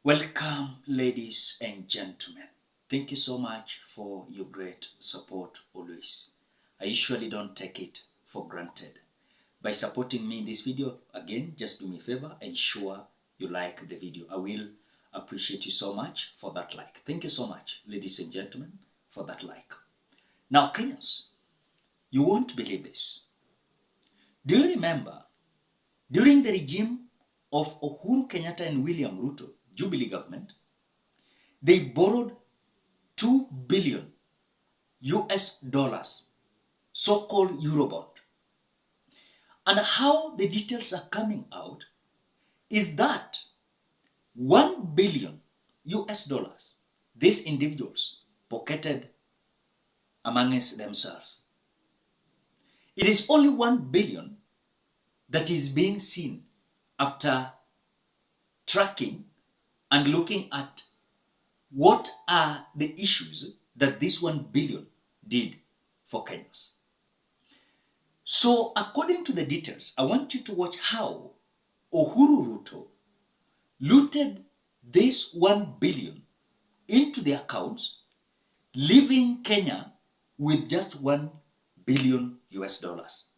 Welcome, ladies and gentlemen. Thank you so much for your great support always. I usually don't take it for granted. By supporting me in this video, again, just do me a favor, ensure you like the video. I will appreciate you so much for that like. Thank you so much, ladies and gentlemen, for that like. Now, Kenyans, you won't believe this. Do you remember, during the regime of Uhuru Kenyatta and William Ruto, Jubilee government, they borrowed $2 billion US dollars, so-called Eurobond. And how the details are coming out is that 1 billion US dollars, these individuals pocketed amongst themselves. It is only 1 billion that is being seen after tracking and looking at what are the issues that this 1 billion did for Kenyans. So according to the details, I want you to watch how UHURUTO looted this 1 billion into the accounts, leaving Kenya with just 1 billion US dollars.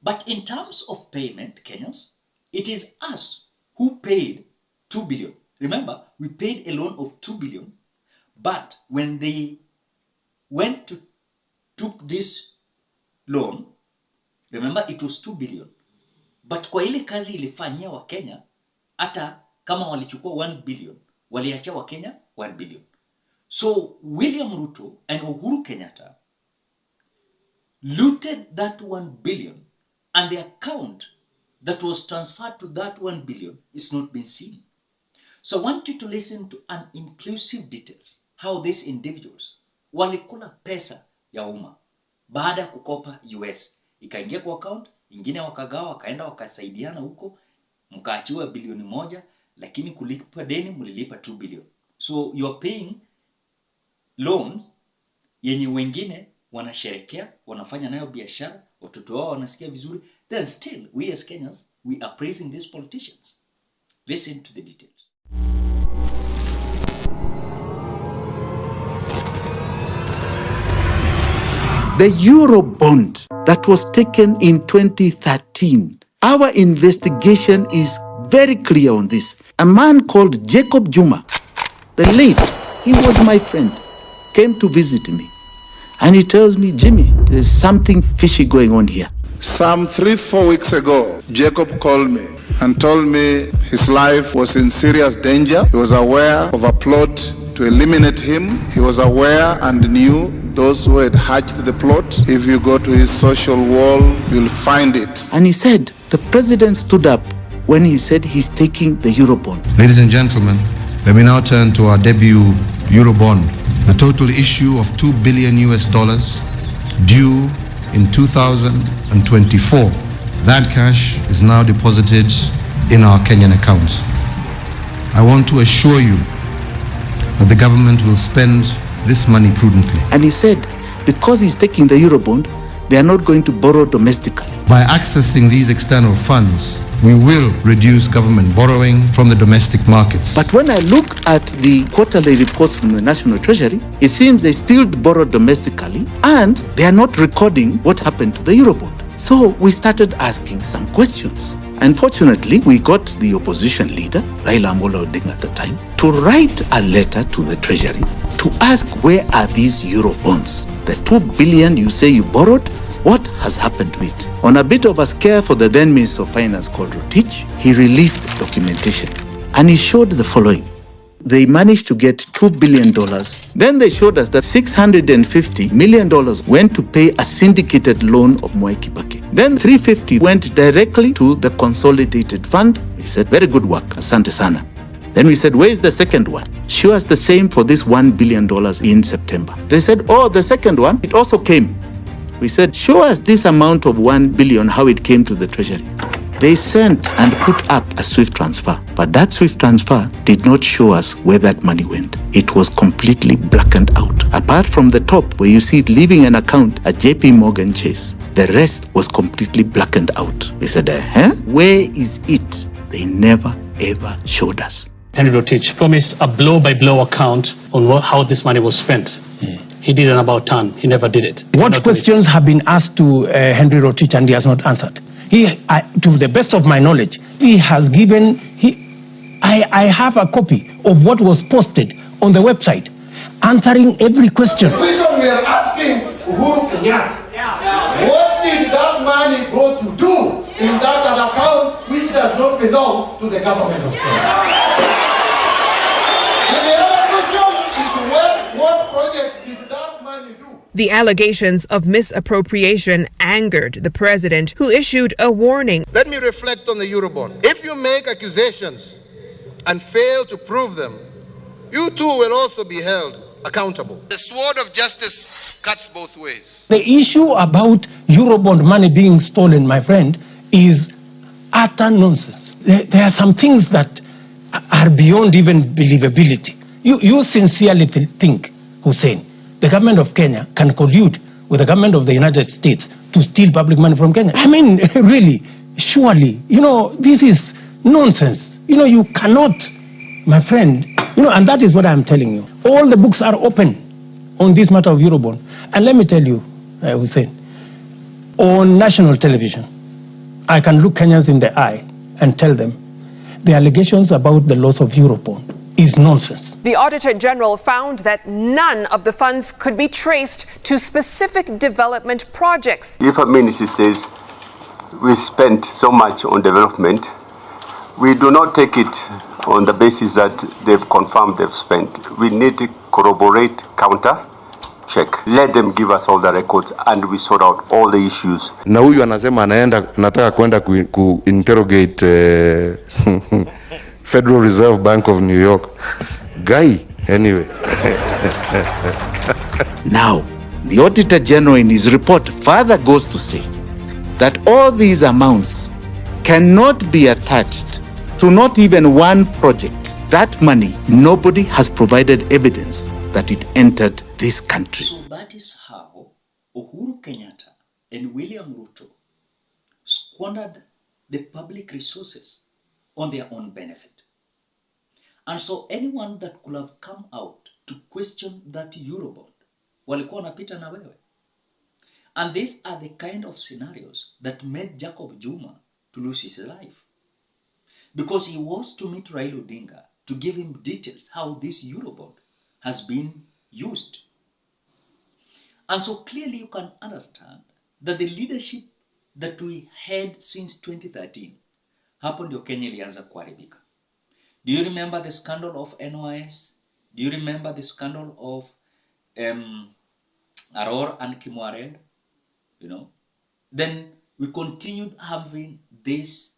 But in terms of payment, Kenyans, it is us who paid 2 billion. Remember, we paid a loan of 2 billion, but when they went to took this loan, remember it was 2 billion. But kwa ile kazi ilifanyia wa Kenya, hata kama walichukua 1 billion, waliacha wa Kenya 1 billion. So William Ruto and Uhuru Kenyatta looted that 1 billion, and the account that was transferred to that 1 billion is not being seen. So I want you to listen to an inclusive details how these individuals walikula pesa ya umma baada ya kukopa US, ikaingia kwa account, ingine wakagawa, wakaenda wakasaidiana huko, mkaachiwa bilioni 1, lakini kulipa deni mlilipa 2 billion. So you are paying loans yenye wengine wanasherekea, wanafanya nayo biashara, watoto wao wanasikia vizuri, then still we as Kenyans, we are praising these politicians. Listen to the details. The Eurobond that was taken in 2013, our investigation is very clear on this. A man called Jacob Juma, the late, he was my friend, came to visit me. And he tells me, Jimmy, there's something fishy going on here. Some 3-4 weeks ago, Jacob called me and told me his life was in serious danger. He was aware of a plot to eliminate him. He was aware and knew those who had hatched the plot. If you go to his social wall, you'll find it. And he said, the president stood up when he said he's taking the Eurobond. Ladies and gentlemen, let me now turn to our debut Eurobond. The total issue of $2 billion US dollars due in 2024. That cash is now deposited in our Kenyan accounts. I want to assure you that the government will spend this money prudently. And he said, because he's taking the Eurobond, they are not going to borrow domestically. By accessing these external funds, we will reduce government borrowing from the domestic markets. But when I look at the quarterly reports from the National Treasury, it seems they still borrow domestically and they are not recording what happened to the Eurobond. So we started asking some questions. Unfortunately, we got the opposition leader, Raila Amolo Odinga at the time, to write a letter to the Treasury to ask where are these Eurobonds? The 2 billion you say you borrowed, what has happened to it? On a bit of a scare for the then Minister of Finance called Rotich, he released documentation and he showed the following. They managed to get $2 billion. Then they showed us that $650 million went to pay a syndicated loan of Mwai Kibaki. Then 350 went directly to the consolidated fund. We said, very good work, asante sana. Then we said, where is the second one? Show us the same for this $1 billion in September. They said, oh, the second one, it also came. We said, show us this amount of 1 billion, how it came to the Treasury. They sent and put up a SWIFT transfer, but that SWIFT transfer did not show us where that money went. It was completely blackened out. Apart from the top, where you see it leaving an account at JP Morgan Chase, the rest was completely blackened out. We said, where is it? They never ever showed us. Henry Rotich promised a blow-by-blow account on how this money was spent. He did an about turn. He never did it. What questions have been asked to Henry Rotich and he has not answered? To the best of my knowledge, he has given. I have a copy of what was posted on the website, answering every question. The question we are asking Uhuru Kenyatta, what did that money go to do in that other account which does not belong to the government of Kenya? And the other question is what project did that money do? The allegations of misappropriation angered the president, who issued a warning. Let me reflect on the Eurobond. If you make accusations and fail to prove them, you too will also be held accountable. The sword of justice cuts both ways. The issue about Eurobond money being stolen, my friend, is utter nonsense. There are some things that are beyond even believability. You sincerely think, Hussein, the government of Kenya can collude with the government of the United States to steal public money from Kenya? I mean, really, surely, this is nonsense. You cannot, my friend, and that is what I'm telling you. All the books are open on this matter of Eurobond. And let me tell you, Hussein, on national television, I can look Kenyans in the eye and tell them the allegations about the loss of Eurobond is nonsense. The Auditor General found that none of the funds could be traced to specific development projects. If a ministry says we spent so much on development, we do not take it on the basis that they've confirmed they've spent. We need to corroborate, counter, check. Let them give us all the records and we sort out all the issues. Na huyu anasema nataka kwenda interrogate Federal Reserve Bank of New York. Guy, anyway. Now, the Auditor General in his report further goes to say that all these amounts cannot be attached to not even one project. That money, nobody has provided evidence that it entered this country. So that is how Uhuru Kenyatta and William Ruto squandered the public resources on their own benefit. And so anyone that could have come out to question that Eurobond, walikuwa wanapita na wewe. And these are the kind of scenarios that made Jacob Zuma to lose his life. Because he was to meet Raila Odinga to give him details how this Eurobond has been used. And so clearly you can understand that the leadership that we had since 2013, hapo ndio Kenya ilianza kuharibika. Do you remember the scandal of NYS? Do you remember the scandal of Aror and Kimwarer? Then we continued having these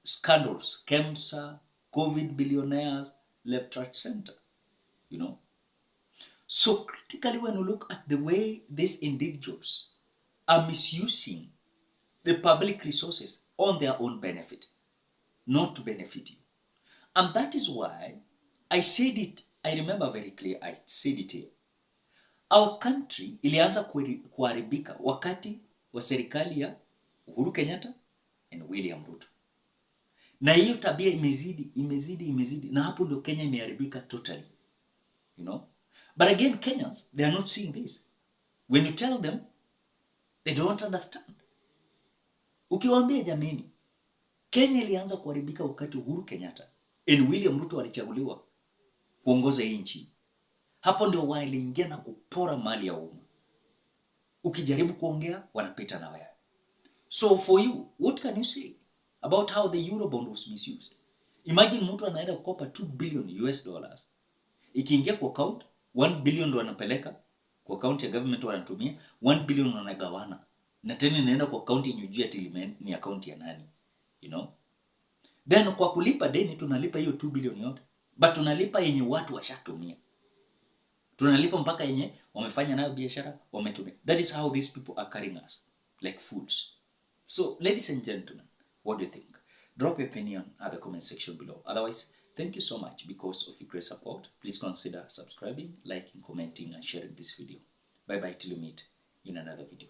scandals, KEMSA, COVID billionaires, left, right, center, So critically, when we look at the way these individuals are misusing the public resources on their own benefit, not to benefit you. And that is why I said it, I remember very clear, I said it here. Our country ilianza kuharibika wakati wa serikali ya Uhuru Kenyatta and William Ruto. Na hiyo tabia imezidi, na hapo ndio Kenya imeharibika totally. But again, Kenyans, they are not seeing this. When you tell them, they don't understand. Ukiwaambia jameni, Kenya ilianza kuharibika wakati Uhuru Kenyatta and William Ruto alichaguliwa kuongoza hii nchi. Hapo ndio waliingia na kupora mali ya umma. Ukijaribu kuongea, wanapita na wewe. So for you, what can you say about how the Eurobond was misused? Imagine mtu anaenda kukopa $2 billion US. Ikiingia kwa account, 1 billion ndo anapeleka kwa account ya government wanatumia, 1 billion wanagawana. Na tena inaenda kwa account yenye hujui ati ni account ya nani. Then kwa kulipa deni tunalipa hiyo 2 billion yote. But tunalipa yenye watu washatumia. Tunalipa mpaka yenye wamefanya nayo biashara, wametumia. That is how these people are carrying us like fools. So ladies and gentlemen, what do you think? Drop your opinion at the comment section below. Otherwise, thank you so much because of your great support. Please consider subscribing, liking, commenting, and sharing this video. Bye bye till you meet in another video.